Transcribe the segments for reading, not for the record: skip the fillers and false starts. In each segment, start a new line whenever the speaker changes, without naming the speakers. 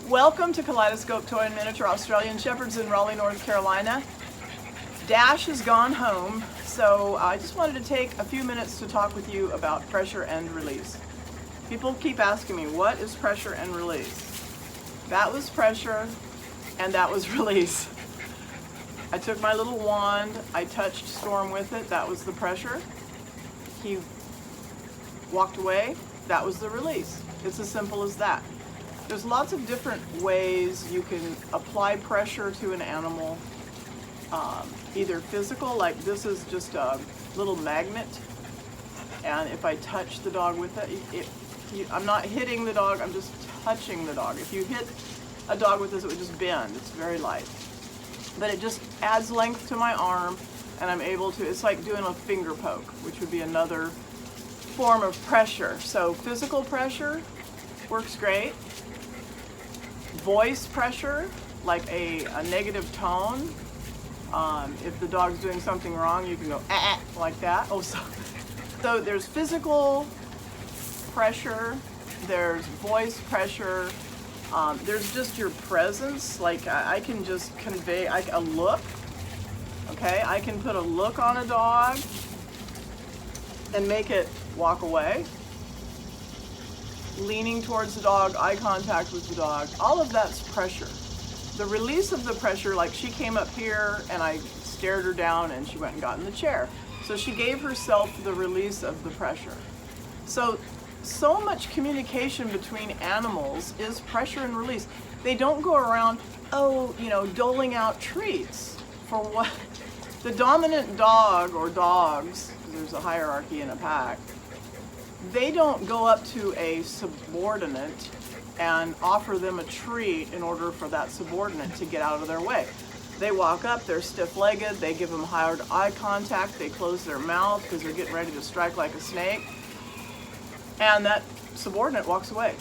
Welcome to Kaleidoscope Toy and Miniature Australian Shepherds in Raleigh, North Carolina. Dash has gone home, so I just wanted to take a few minutes to talk with you about pressure and release. People keep asking me, what is pressure and release? That was pressure and that was release. I took my little wand, I touched Storm with it, that was the pressure. He walked away, that was the release. It's as simple as that. There's lots of different ways you can apply pressure to an animal, either physical, like this is just a little magnet, and if I touch the dog with it, I'm not hitting the dog, I'm just touching the dog. If you hit a dog with this, it would just bend. It's very light. But it just adds length to my arm, and I'm able to, it's like doing a finger poke, which would be another form of pressure. So physical pressure works great. Voice pressure, like a negative tone. If the dog's doing something wrong, you can go like that. Oh, so there's physical pressure, there's voice pressure, there's just your presence, like I can just convey a look, okay? I can put a look on a dog and make it walk away. Leaning towards the dog, eye contact with the dog, all of that's pressure. The release of the pressure, like she came up here and I stared her down and she went and got in the chair. So she gave herself the release of the pressure. So much communication between animals is pressure and release. They don't go around, doling out treats for what the dominant dog or dogs, because there's a hierarchy in a pack, they don't go up to a subordinate and offer them a treat in order for that subordinate to get out of their way. They walk up, they're stiff-legged, they give them hard eye contact, they close their mouth because they're getting ready to strike like a snake, and that subordinate walks away.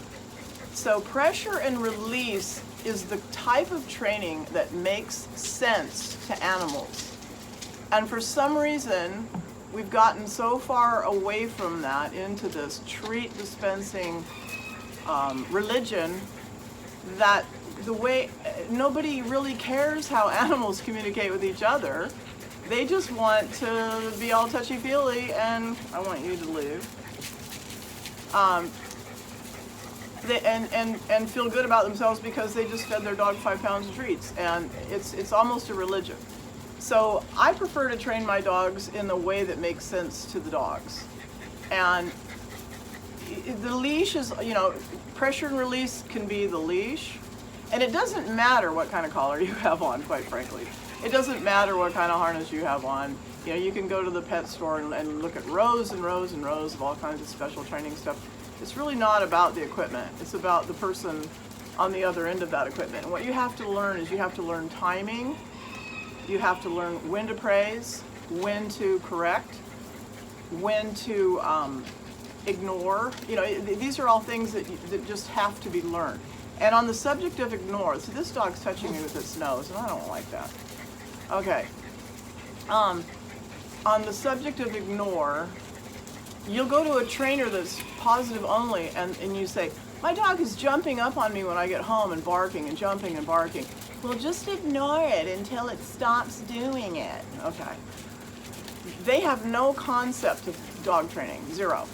So pressure and release is the type of training that makes sense to animals. And for some reason, we've gotten so far away from that into this treat dispensing religion that nobody really cares how animals communicate with each other. They just want to be all touchy-feely and I want you to leave. And feel good about themselves because they just fed their dog 5 pounds of treats, and it's almost a religion. So I prefer to train my dogs in the way that makes sense to the dogs. And the leash is, pressure and release can be the leash. And it doesn't matter what kind of collar you have on, quite frankly. It doesn't matter what kind of harness you have on. You can go to the pet store and look at rows and rows and rows of all kinds of special training stuff. It's really not about the equipment. It's about the person on the other end of that equipment. And what you have to learn is you have to learn timing. You have to learn when to praise, when to correct, when to ignore. These are all things that just have to be learned. And on the subject of ignore, so this dog's touching me with its nose, and I don't like that. Okay. On the subject of ignore, you'll go to a trainer that's positive only, and you say, my dog is jumping up on me when I get home and barking and jumping and barking. Well, just ignore it until it stops doing it. Okay. They have no concept of dog training, zero.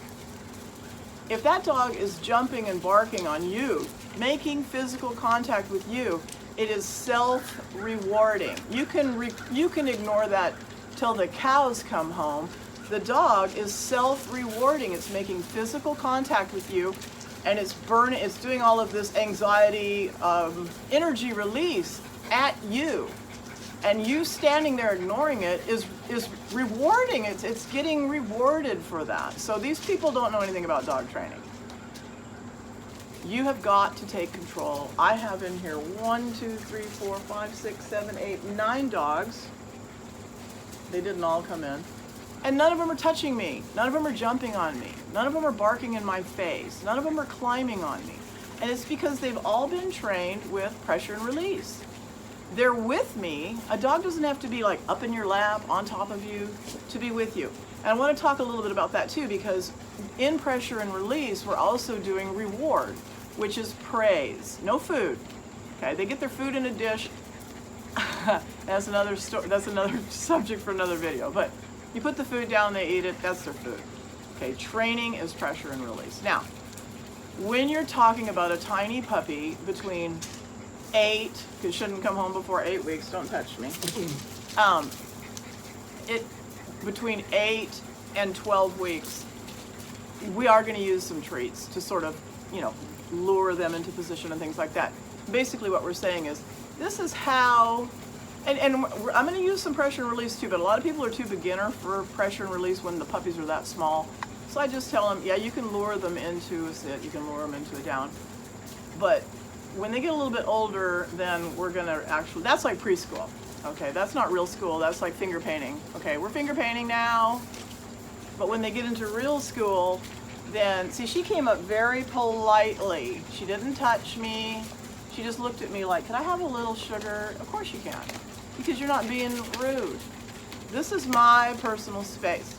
If that dog is jumping and barking on you, making physical contact with you, it is self-rewarding. You can ignore that till the cows come home. The dog is self-rewarding. It's making physical contact with you, and it's doing all of this anxiety, energy release at you. And you standing there ignoring it is rewarding. It's getting rewarded for that. So these people don't know anything about dog training. You have got to take control. I have in here 1, 2, 3, 4, 5, 6, 7, 8, 9 dogs. They didn't all come in. And none of them are touching me. None of them are jumping on me. None of them are barking in my face. None of them are climbing on me. And it's because they've all been trained with pressure and release. They're with me. A dog doesn't have to be like up in your lap, on top of you, to be with you. And I want to talk a little bit about that too, because in pressure and release, we're also doing reward, which is praise. No food, Okay, they get their food in a dish. That's another subject for another video, but you put the food down, they eat it, that's their food. Okay, training is pressure and release. Now, when you're talking about a tiny puppy between 8, because shouldn't come home before 8 weeks, don't touch me. Between 8 and 12 weeks, we are going to use some treats to sort of, lure them into position and things like that. Basically what we're saying is, this is how, and I'm going to use some pressure and release too, but a lot of people are too beginner for pressure and release when the puppies are that small. So I just tell them, yeah, you can lure them into a sit, you can lure them into a down. But when they get a little bit older, then we're going to actually, that's like preschool. Okay, that's not real school, that's like finger painting. Okay, we're finger painting now. But when they get into real school, then, see, she came up very politely. She didn't touch me. She just looked at me like, can I have a little sugar? Of course you can, because you're not being rude. This is my personal space.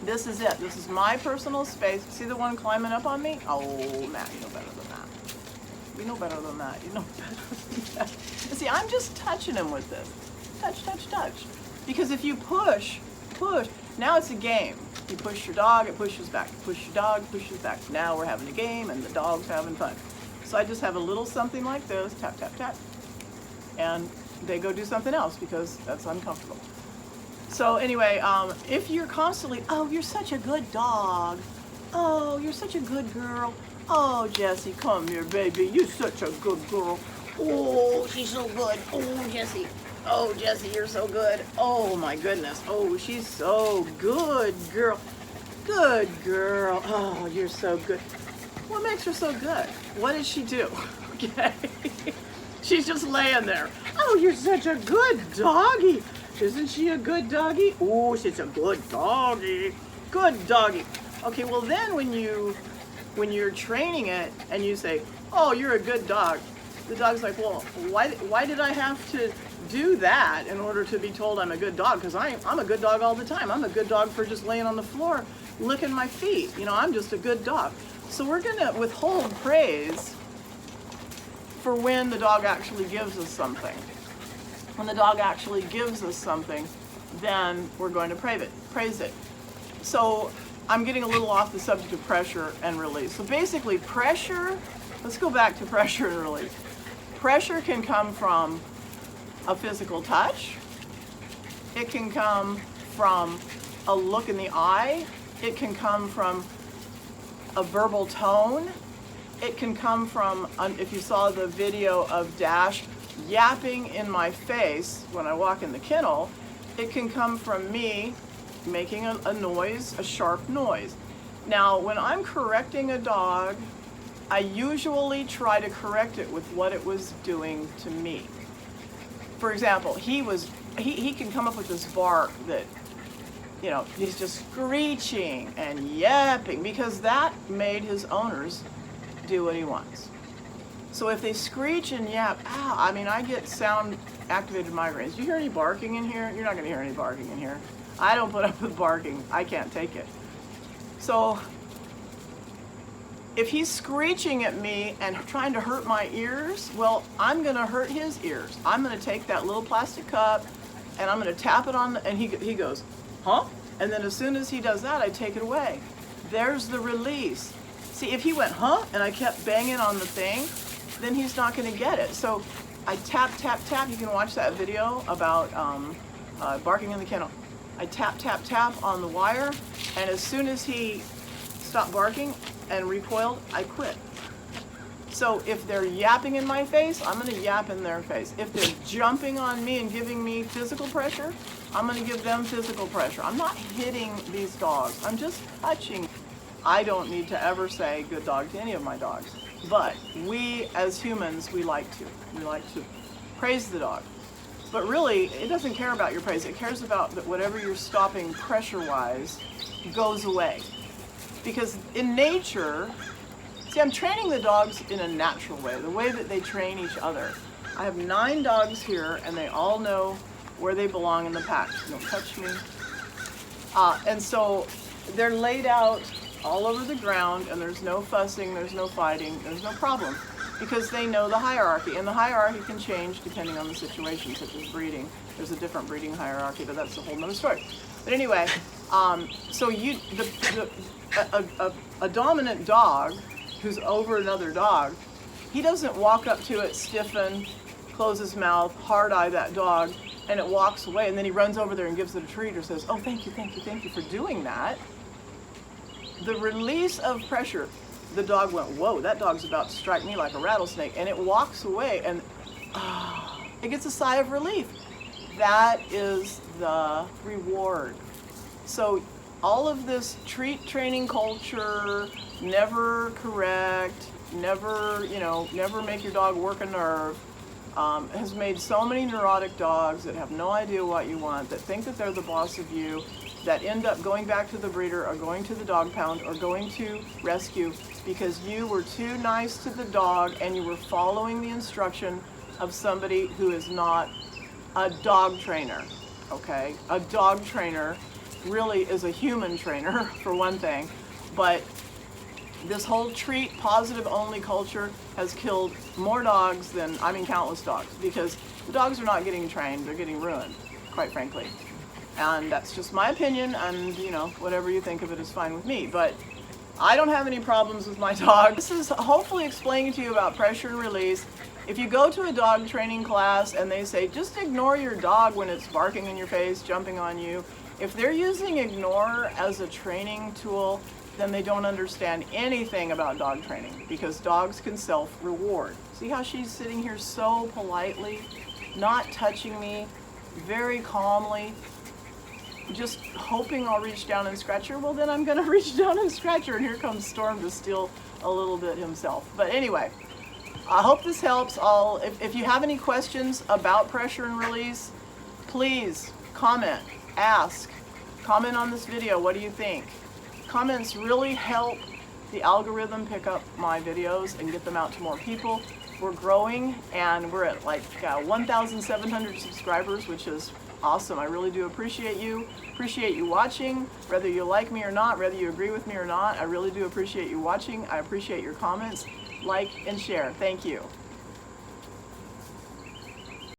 This is it. This is my personal space. See the one climbing up on me? Oh, Matt, you know better than that. You know better than that. You know better than that. See, I'm just touching him with this. Touch, touch, touch. Because if you push, now it's a game. You push your dog, it pushes back. You push your dog, it pushes back. Now we're having a game and the dog's having fun. So I just have a little something like this, tap, tap, tap. And they go do something else because that's uncomfortable. So anyway, if you're constantly, oh, you're such a good dog. Oh, you're such a good girl. Oh, Jessie, come here, baby. You're such a good girl. Oh, she's so good. Oh, Jessie. Oh, Jessie, you're so good. Oh, my goodness. Oh, she's so good, girl. Good girl. Oh, you're so good. What makes her so good? What does she do? Okay. She's just laying there. Oh, you're such a good doggy. Isn't she a good doggy? Oh, she's a good doggy. Good doggy. Okay, well then when you're training it and you say, oh, you're a good dog, the dog's like, well, why did I have to do that in order to be told I'm a good dog? Because I'm a good dog all the time. I'm a good dog for just laying on the floor, licking my feet. I'm just a good dog. So we're gonna withhold praise for when the dog actually gives us something. When the dog actually gives us something, then we're going to praise it. So I'm getting a little off the subject of pressure and release. So basically pressure, let's go back to pressure and release. Pressure can come from a physical touch. It can come from a look in the eye. It can come from a verbal tone. It can come from, if you saw the video of Dash yapping in my face when I walk in the kennel, it can come from me making a noise, a sharp noise. Now, when I'm correcting a dog, I usually try to correct it with what it was doing to me. For example, he can come up with this bark that, he's just screeching and yapping because that made his owners do what he wants. So if they screech and yap, I get sound activated migraines. Do you hear any barking in here? You're not gonna hear any barking in here. I don't put up with barking. I can't take it. So if he's screeching at me and trying to hurt my ears, well, I'm gonna hurt his ears. I'm gonna take that little plastic cup and I'm gonna tap it on, and he goes, huh? And then as soon as he does that, I take it away. There's the release. See, if he went, huh? And I kept banging on the thing, then he's not gonna get it. So I tap, tap, tap. You can watch that video about barking in the kennel. I tap, tap, tap on the wire, and as soon as he stopped barking and recoiled, I quit. So if they're yapping in my face, I'm gonna yap in their face. If they're jumping on me and giving me physical pressure, I'm gonna give them physical pressure. I'm not hitting these dogs, I'm just touching. I don't need to ever say good dog to any of my dogs, but we as humans, we like to praise the dog. But really, it doesn't care about your praise. It cares about that whatever you're stopping pressure-wise goes away. Because in nature, see, I'm training the dogs in a natural way, the way that they train each other. I have 9 dogs here, and they all know where they belong in the pack. Don't touch me. And so they're laid out all over the ground, and there's no fussing, there's no fighting, there's no problem. because they know the hierarchy, and the hierarchy can change depending on the situation, such as breeding. There's a different breeding hierarchy, but that's a whole nother story. But anyway, so a dominant dog who's over another dog, he doesn't walk up to it, stiffen, close his mouth, hard eye that dog, and it walks away, and then he runs over there and gives it a treat or says, oh, thank you, thank you, thank you for doing that. The release of pressure, the dog went, whoa, that dog's about to strike me like a rattlesnake, and it walks away, and it gets a sigh of relief. That is the reward. So all of this treat training culture, never correct, never make your dog work a nerve, has made so many neurotic dogs that have no idea what you want, that think that they're the boss of you, that end up going back to the breeder or going to the dog pound or going to rescue because you were too nice to the dog and you were following the instruction of somebody who is not a dog trainer, okay? A dog trainer really is a human trainer, for one thing, but this whole treat positive only culture has killed more dogs than, countless dogs, because the dogs are not getting trained, they're getting ruined, quite frankly. And that's just my opinion, and whatever you think of it is fine with me, but I don't have any problems with my dog. This is hopefully explaining to you about pressure and release. If you go to a dog training class and they say, just ignore your dog when it's barking in your face, jumping on you, if they're using ignore as a training tool, then they don't understand anything about dog training, because dogs can self-reward. See how she's sitting here so politely, not touching me, very calmly, just hoping I'll reach down and scratch her? Well, then I'm gonna reach down and scratch her, and here comes Storm to steal a little bit himself. But anyway, I hope this helps. If you have any questions about pressure and release, please comment, ask, comment on this video. What do you think? Comments really help the algorithm pick up my videos and get them out to more people. We're growing, and we're at like 1,700 subscribers, which is awesome. I really do appreciate you. Appreciate you watching, whether you like me or not, whether you agree with me or not. I really do appreciate you watching. I appreciate your comments. Like and share. Thank you.